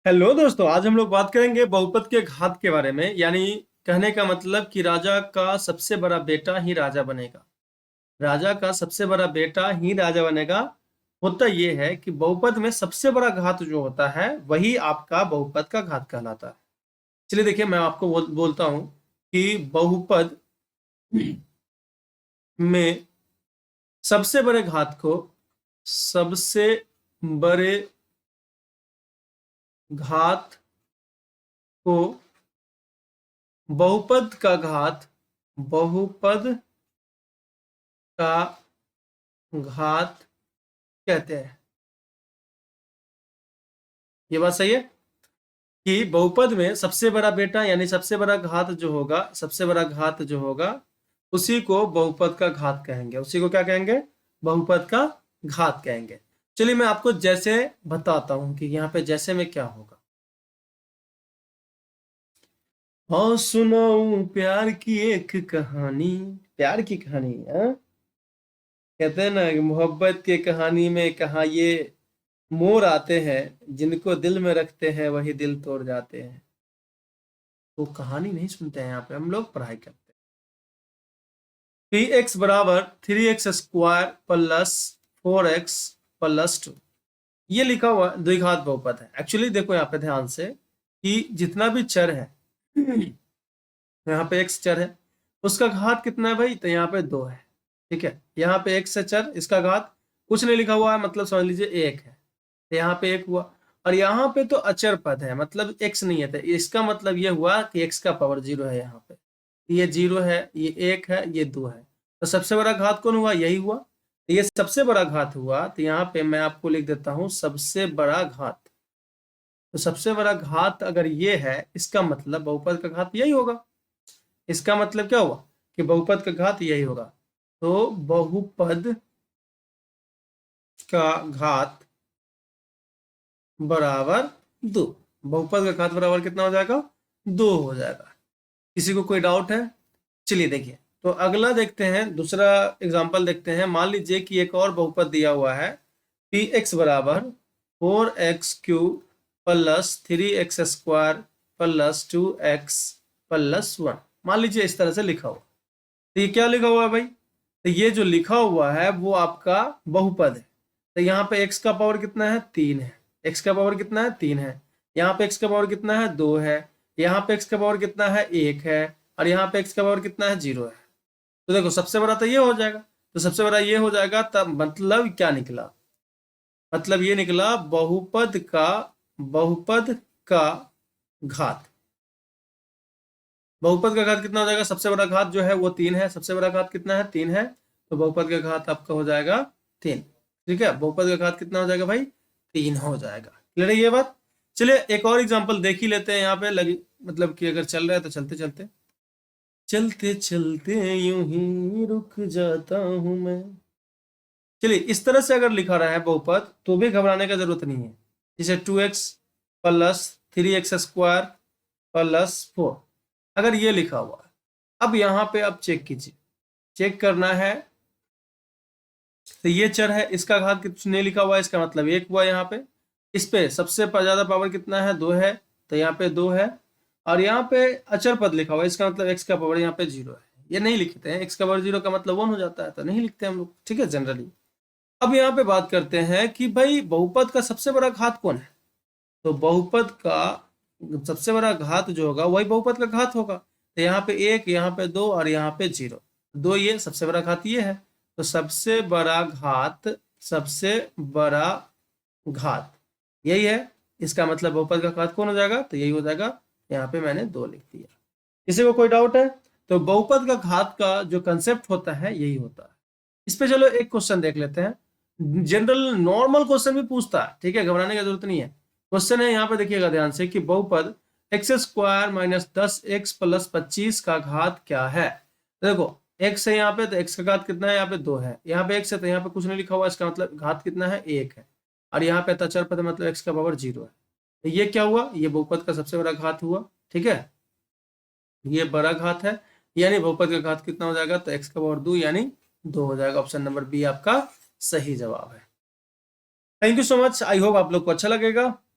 Hello दोस्तों, आज हम लोग बात करेंगे बहुपद के घात के बारे में। यानी कहने का मतलब कि राजा का सबसे बड़ा बेटा ही राजा बनेगा। राजा का सबसे बड़ा बेटा ही राजा बनेगा। होता यह है कि बहुपद में सबसे बड़ा घात जो होता है वही आपका बहुपद का घात कहलाता है। चलिए देखिए, मैं आपको बोलता हूं कि बहुपद में सबसे बड़े घात को सबसे बड़े घात को बहुपद का घात बहुपद का घात कहते हैं। ये बात सही है कि बहुपद में सबसे बड़ा बेटा यानी सबसे बड़ा घात जो होगा, सबसे बड़ा घात जो होगा उसी को बहुपद का घात कहेंगे। उसी को क्या कहेंगे? बहुपद का घात कहेंगे। चलिए मैं आपको जैसे बताता हूं कि यहाँ पे जैसे में क्या होगा। हाँ सुनाऊं प्यार की एक कहानी। प्यार की कहानी है। कहते हैं ना कि मोहब्बत की कहानी में कहा ये मोड़ आते हैं, जिनको दिल में रखते हैं वही दिल तोड़ जाते हैं। तो कहानी नहीं सुनते हैं, यहाँ पे हम लोग पढ़ाई करते हैं। 3x बराबर 3x square plus 4x plus 2, ये लिखा हुआ द्विघात बहुपद है। एक्चुअली देखो यहाँ पे ध्यान से कि जितना भी चर है, यहाँ पे x चर है, उसका घात कितना है भाई? तो यहाँ पे 2 है। ठीक है, यहाँ पे x है चर, इसका घात कुछ नहीं लिखा हुआ है, मतलब समझ लीजिए 1 है। तो यहाँ पे 1 हुआ, और यहाँ पे तो अचर पद है, मतलब x नहीं है। तो इसका मतलब ये हुआ कि x का पावर 0 है। यहाँ पे ये 0 है, ये 1 है, ये 2 है। तो सबसे बड़ा घात कौन हुआ? यही हुआ। तो ये सबसे बड़ा घात हुआ। तो यहाँ पे मैं आपको लिख देता हूँ सबसे बड़ा घात। तो सबसे बड़ा घात अगर ये है, इसका मतलब बहुपद का घात यही होगा। इसका मतलब क्या हुआ कि बहुपद का घात यही होगा। तो बहुपद का घात बराबर 2। बहुपद का घात बराबर कितना हो जाएगा? 2 हो जाएगा। किसी को कोई डाउट है? चलिए देखिए, तो अगला देखते हैं, दूसरा एग्जांपल देखते हैं। मान लीजिए कि एक और बहुपद दिया हुआ है, पी एक्स बराबर 4x³ plus 3x square plus 2x plus 1। मान लीजिए इस तरह से लिखा हुआ। तो ये क्या लिखा हुआ है भाई? तो ये जो लिखा हुआ है वो आपका बहुपद है। तो यहाँ पे x का पावर कितना है? 3 है। x का पावर कितना है? 3 है। यहाँ पे x का पावर कितना है? 2 है। यहाँ पे x का पावर कितना है? 1 है। और यहाँ पे x का पावर कितना है? 0 है। तो देखो सबसे बड़ा तो ये हो जाएगा। तो सबसे बड़ा ये हो जाएगा, तब मतलब क्या निकला? मतलब ये निकला बहुपद का घात। बहुपद का घात कितना हो जाएगा? सबसे बड़ा घात जो है वो 3 है। सबसे बड़ा घात कितना है? 3 है। तो बहुपद का घात आपका हो जाएगा 3। ठीक है, बहुपद का घात कितना हो जाएगा भाई? 3 हो जाएगा। क्लियर है ये बात? चलिए एक और एग्जांपल देख ही लेते हैं। यहाँ पे लगी मतलब कि अगर चल रहा है तो चलते चलते चलते चलते यूं ही रुक जाता हूं मैं। चलिए इस तरह से अगर लिखा रहा है बहुपद तो भी घबराने का जरूरत नहीं है। जैसे 2x plus 3x square plus 4, अगर ये लिखा हुआ है। अब यहाँ पे आप चेक कीजिए, चेक करना है। तो ये चर है, इसका घात कुछ नहीं लिखा हुआ है, इसका मतलब 1 हुआ। यहाँ पे इस पे सबसे ज्यादा पावर कितना है? 2 है। तो यहाँ पे 2 है। और यहाँ पे अचर पद लिखा हुआ है, इसका मतलब x का पावर यहाँ पे 0 है। ये नहीं लिखते हैं, x का पावर 0 का मतलब 1 हो जाता है, तो नहीं लिखते हम लोग। ठीक है, जनरली। अब यहाँ पे बात करते हैं कि भाई बहुपद का सबसे बड़ा घात कौन है? तो बहुपद का सबसे बड़ा घात जो होगा वही बहुपद का घात होगा। तो यहाँ पे 1, यहाँ पे 2 और यहाँ पे 0। 2 ये सबसे बड़ा घात ये है। तो सबसे बड़ा घात, सबसे बड़ा घात यही है। इसका मतलब बहुपद का घात कौन हो जाएगा? तो यही हो जाएगा। यहाँ पे मैंने 2 लिख दिया। किसी को कोई डाउट है? तो बहुपद का घात का जो कंसेप्ट होता है यही होता है। इस पे चलो एक क्वेश्चन देख लेते हैं। जनरल नॉर्मल क्वेश्चन भी पूछता है, ठीक है, घबराने की जरूरत नहीं है। क्वेश्चन है यहाँ पे, देखिएगा ध्यान से कि बहुपद x square minus 10x plus 25 का घात क्या है? देखो x है यहाँ पे, तो x का घात कितना है? यहाँ पे 2 है। यहाँ पे x है तो यहाँ पे कुछ नहीं लिखा हुआ, इसका मतलब घात कितना है? 1 है। और यहाँ पे अचर पद मतलब x का पावर 0 है। तो ये क्या हुआ? ये बहुपद का सबसे बड़ा घात हुआ। ठीक है, ये बड़ा घात है, यानी बहुपद का घात कितना हो जाएगा? तो x का पावर 2 यानी 2 हो जाएगा। ऑप्शन नंबर बी आपका सही जवाब है। Thank you so much. I hope आप लोग को अच्छा लगेगा।